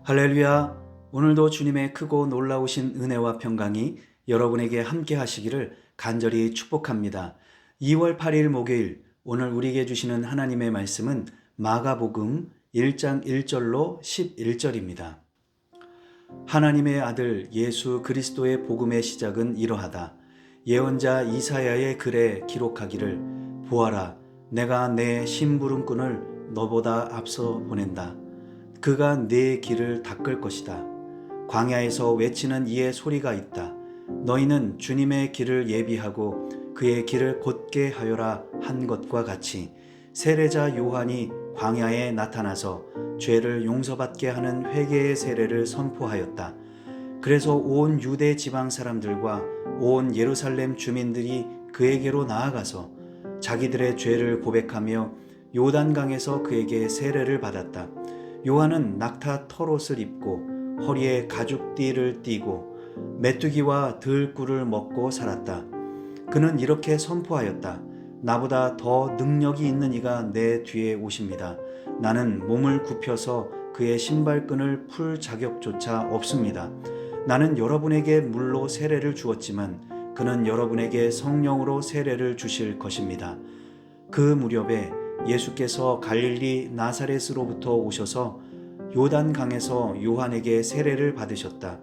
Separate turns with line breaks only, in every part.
할렐루야! 오늘도 주님의 크고 놀라우신 은혜와 평강이 여러분에게 함께 하시기를 간절히 축복합니다. 2월 8일 목요일, 오늘 우리에게 주시는 하나님의 말씀은 마가복음 1장 1절로 11절입니다. 하나님의 아들 예수 그리스도의 복음의 시작은 이러하다. 예언자 이사야의 글에 기록하기를 보아라, 내가 내 심부름꾼을 너보다 앞서 보낸다. 그가 네 길을 닦을 것이다. 광야에서 외치는 이의 소리가 있다. 너희는 주님의 길을 예비하고 그의 길을 곧게 하여라 한 것과 같이 세례자 요한이 광야에 나타나서 죄를 용서받게 하는 회개의 세례를 선포하였다. 그래서 온 유대 지방 사람들과 온 예루살렘 주민들이 그에게로 나아가서 자기들의 죄를 고백하며 요단강에서 그에게 세례를 받았다. 요한은 낙타 털옷을 입고 허리에 가죽띠를 띠고 메뚜기와 들꿀을 먹고 살았다. 그는 이렇게 선포하였다. 나보다 더 능력이 있는 이가 내 뒤에 오십니다. 나는 몸을 굽혀서 그의 신발끈을 풀 자격조차 없습니다. 나는 여러분에게 물로 세례를 주었지만 그는 여러분에게 성령으로 세례를 주실 것입니다. 그 무렵에 예수께서 갈릴리 나사렛으로부터 오셔서 요단강에서 요한에게 세례를 받으셨다.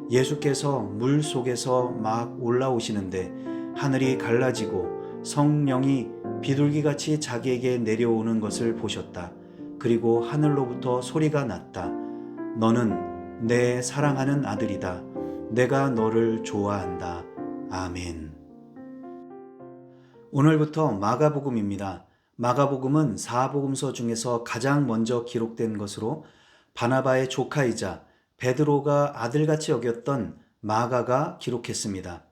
예수께서 물 속에서 막 올라오시는데 하늘이 갈라지고 성령이 비둘기같이 자기에게 내려오는 것을 보셨다. 그리고 하늘로부터 소리가 났다. 너는 내 사랑하는 아들이다. 내가 너를 좋아한다. 아멘. 오늘부터 마가복음입니다. 마가복음은 사복음서 중에서 가장 먼저 기록된 것으로 바나바의 조카이자 베드로가 아들같이 여겼던 마가가 기록했습니다.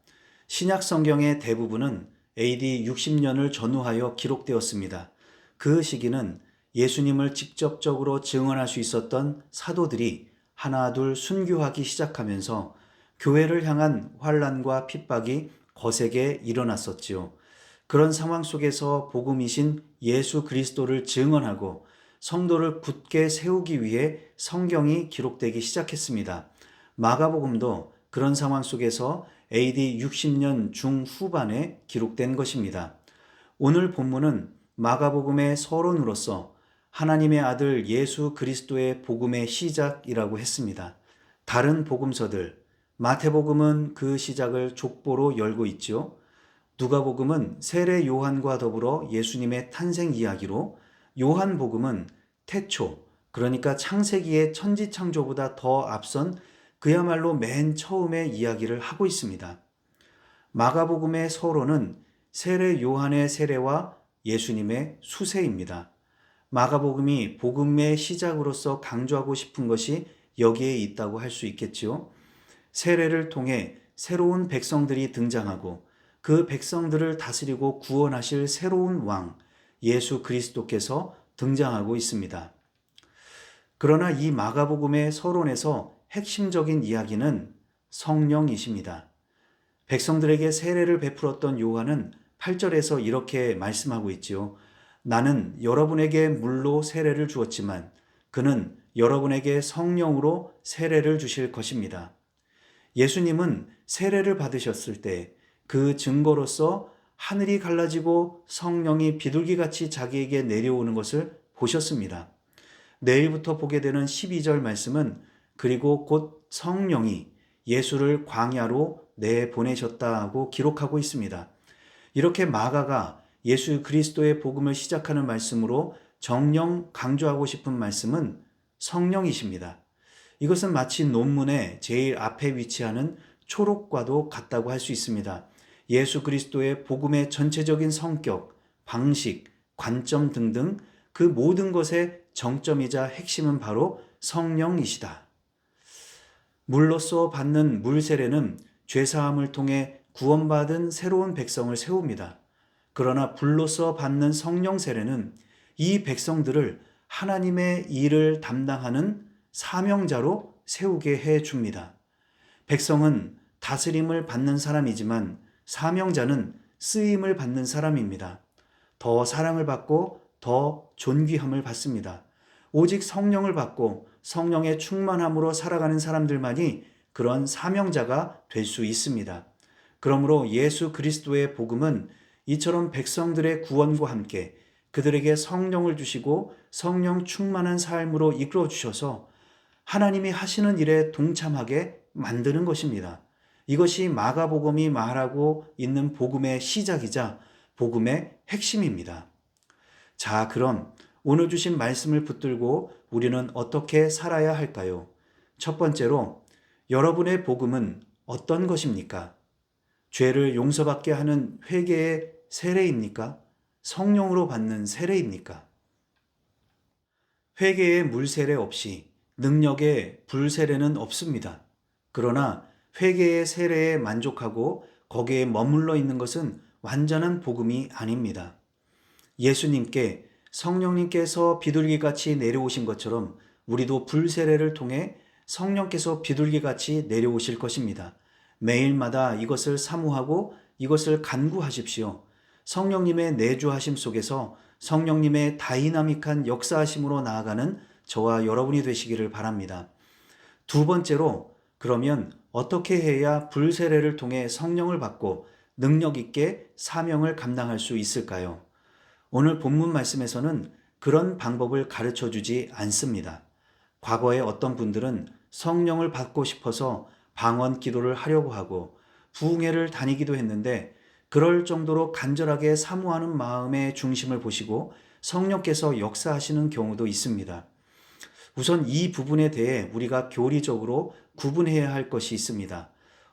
신약 성경의 대부분은 AD 60년을 전후하여 기록되었습니다. 그 시기는 예수님을 직접적으로 증언할 수 있었던 사도들이 하나둘 순교하기 시작하면서 교회를 향한 환난과 핍박이 거세게 일어났었지요. 그런 상황 속에서 복음이신 예수 그리스도를 증언하고 성도를 굳게 세우기 위해 성경이 기록되기 시작했습니다. 마가복음도 그런 상황 속에서 AD 60년 중후반에 기록된 것입니다. 오늘 본문은 마가복음의 서론으로서 하나님의 아들 예수 그리스도의 복음의 시작이라고 했습니다. 다른 복음서들, 마태복음은 그 시작을 족보로 열고 있죠. 누가복음은 세례 요한과 더불어 예수님의 탄생 이야기로, 요한복음은 태초, 그러니까 창세기의 천지창조보다 더 앞선 그야말로 맨 처음의 이야기를 하고 있습니다. 마가복음의 서론은 세례 요한의 세례와 예수님의 수세입니다. 마가복음이 복음의 시작으로서 강조하고 싶은 것이 여기에 있다고 할 수 있겠지요. 세례를 통해 새로운 백성들이 등장하고 그 백성들을 다스리고 구원하실 새로운 왕, 예수 그리스도께서 등장하고 있습니다. 그러나 이 마가복음의 서론에서 핵심적인 이야기는 성령이십니다. 백성들에게 세례를 베풀었던 요한은 8절에서 이렇게 말씀하고 있지요. 나는 여러분에게 물로 세례를 주었지만 그는 여러분에게 성령으로 세례를 주실 것입니다. 예수님은 세례를 받으셨을 때 그 증거로서 하늘이 갈라지고 성령이 비둘기같이 자기에게 내려오는 것을 보셨습니다. 내일부터 보게 되는 12절 말씀은 그리고 곧 성령이 예수를 광야로 내보내셨다고 기록하고 있습니다. 이렇게 마가가 예수 그리스도의 복음을 시작하는 말씀으로 정령 강조하고 싶은 말씀은 성령이십니다. 이것은 마치 논문의 제일 앞에 위치하는 초록과도 같다고 할 수 있습니다. 예수 그리스도의 복음의 전체적인 성격, 방식, 관점 등등 그 모든 것의 정점이자 핵심은 바로 성령이시다. 물로써 받는 물세례는 죄사함을 통해 구원받은 새로운 백성을 세웁니다. 그러나 불로써 받는 성령 세례는 이 백성들을 하나님의 일을 담당하는 사명자로 세우게 해 줍니다. 백성은 다스림을 받는 사람이지만 사명자는 쓰임을 받는 사람입니다. 더 사랑을 받고 더 존귀함을 받습니다. 오직 성령을 받고 성령의 충만함으로 살아가는 사람들만이 그런 사명자가 될 수 있습니다. 그러므로 예수 그리스도의 복음은 이처럼 백성들의 구원과 함께 그들에게 성령을 주시고 성령 충만한 삶으로 이끌어 주셔서 하나님이 하시는 일에 동참하게 만드는 것입니다. 이것이 마가복음이 말하고 있는 복음의 시작이자 복음의 핵심입니다. 자, 그럼 오늘 주신 말씀을 붙들고 우리는 어떻게 살아야 할까요? 첫 번째로, 여러분의 복음은 어떤 것입니까? 죄를 용서받게 하는 회개의 세례입니까? 성령으로 받는 세례입니까? 회개의 물세례 없이 능력의 불세례는 없습니다. 그러나 회개의 세례에 만족하고 거기에 머물러 있는 것은 완전한 복음이 아닙니다. 예수님께 성령님께서 비둘기같이 내려오신 것처럼 우리도 불세례를 통해 성령께서 비둘기같이 내려오실 것입니다. 매일마다 이것을 사모하고 이것을 간구하십시오. 성령님의 내주하심 속에서 성령님의 다이나믹한 역사하심으로 나아가는 저와 여러분이 되시기를 바랍니다. 두 번째로, 그러면 어떻게 해야 불세례를 통해 성령을 받고 능력 있게 사명을 감당할 수 있을까요? 오늘 본문 말씀에서는 그런 방법을 가르쳐 주지 않습니다. 과거에 어떤 분들은 성령을 받고 싶어서 방언 기도를 하려고 하고 부흥회를 다니기도 했는데 그럴 정도로 간절하게 사모하는 마음의 중심을 보시고 성령께서 역사하시는 경우도 있습니다. 우선 이 부분에 대해 우리가 교리적으로 구분해야 할 것이 있습니다.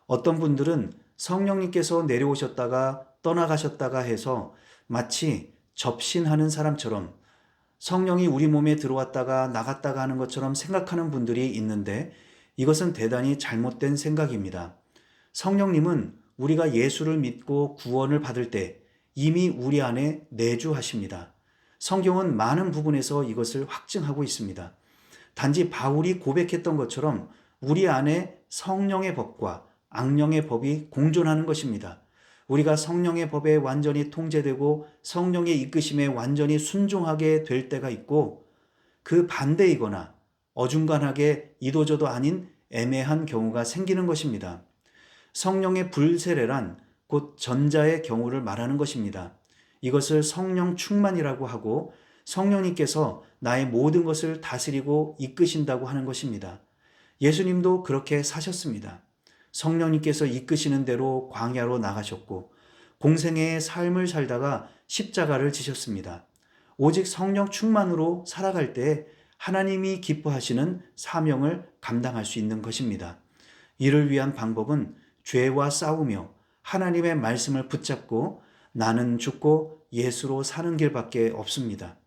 어떤 분들은 성령님께서 내려오셨다가 떠나가셨다가 해서 마치 접신하는 사람처럼 성령이 우리 몸에 들어왔다가 나갔다가 하는 것처럼 생각하는 분들이 있는데 이것은 대단히 잘못된 생각입니다. 성령님은 우리가 예수를 믿고 구원을 받을 때 이미 우리 안에 내주하십니다. 성경은 많은 부분에서 이것을 확증하고 있습니다. 단지 바울이 고백했던 것처럼 우리 안에 성령의 법과 악령의 법이 공존하는 것입니다. 우리가 성령의 법에 완전히 통제되고 성령의 이끄심에 완전히 순종하게 될 때가 있고 그 반대이거나 어중간하게 이도저도 아닌 애매한 경우가 생기는 것입니다. 성령의 불세례란 곧 전자의 경우를 말하는 것입니다. 이것을 성령 충만이라고 하고 성령님께서 나의 모든 것을 다스리고 이끄신다고 하는 것입니다. 예수님도 그렇게 사셨습니다. 성령님께서 이끄시는 대로 광야로 나가셨고 공생애의 삶을 살다가 십자가를 지셨습니다. 오직 성령 충만으로 살아갈 때 하나님이 기뻐하시는 사명을 감당할 수 있는 것입니다. 이를 위한 방법은 죄와 싸우며 하나님의 말씀을 붙잡고 나는 죽고 예수로 사는 길밖에 없습니다.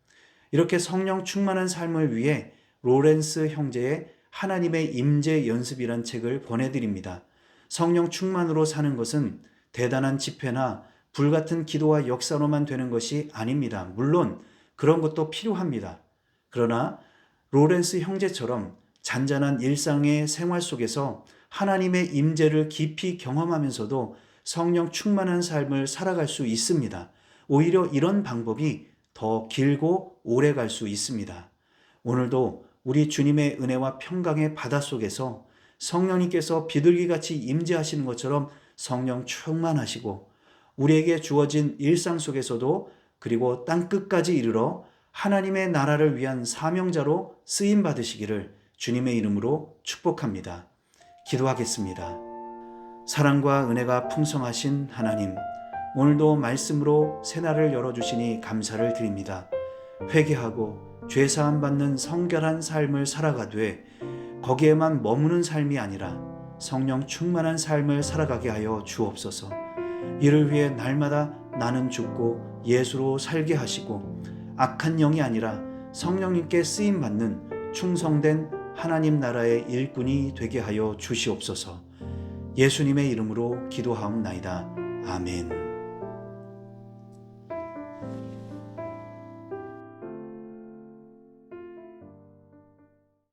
이렇게 성령 충만한 삶을 위해 로렌스 형제의 하나님의 임재 연습이란 책을 권해드립니다. 성령 충만으로 사는 것은 대단한 집회나 불같은 기도와 역사로만 되는 것이 아닙니다. 물론 그런 것도 필요합니다. 그러나 로렌스 형제처럼 잔잔한 일상의 생활 속에서 하나님의 임재를 깊이 경험하면서도 성령 충만한 삶을 살아갈 수 있습니다. 오히려 이런 방법이 더 길고 오래 갈 수 있습니다. 오늘도 우리 주님의 은혜와 평강의 바다 속에서 성령님께서 비둘기같이 임재하시는 것처럼 성령 충만하시고 우리에게 주어진 일상 속에서도 그리고 땅끝까지 이르러 하나님의 나라를 위한 사명자로 쓰임 받으시기를 주님의 이름으로 축복합니다. 기도하겠습니다. 사랑과 은혜가 풍성하신 하나님, 오늘도 말씀으로 새날을 열어주시니 감사를 드립니다. 회개하고 죄사함 받는 성결한 삶을 살아가되 거기에만 머무는 삶이 아니라 성령 충만한 삶을 살아가게 하여 주옵소서. 이를 위해 날마다 나는 죽고 예수로 살게 하시고 악한 영이 아니라 성령님께 쓰임받는 충성된 하나님 나라의 일꾼이 되게 하여 주시옵소서. 예수님의 이름으로 기도하옵나이다. 아멘.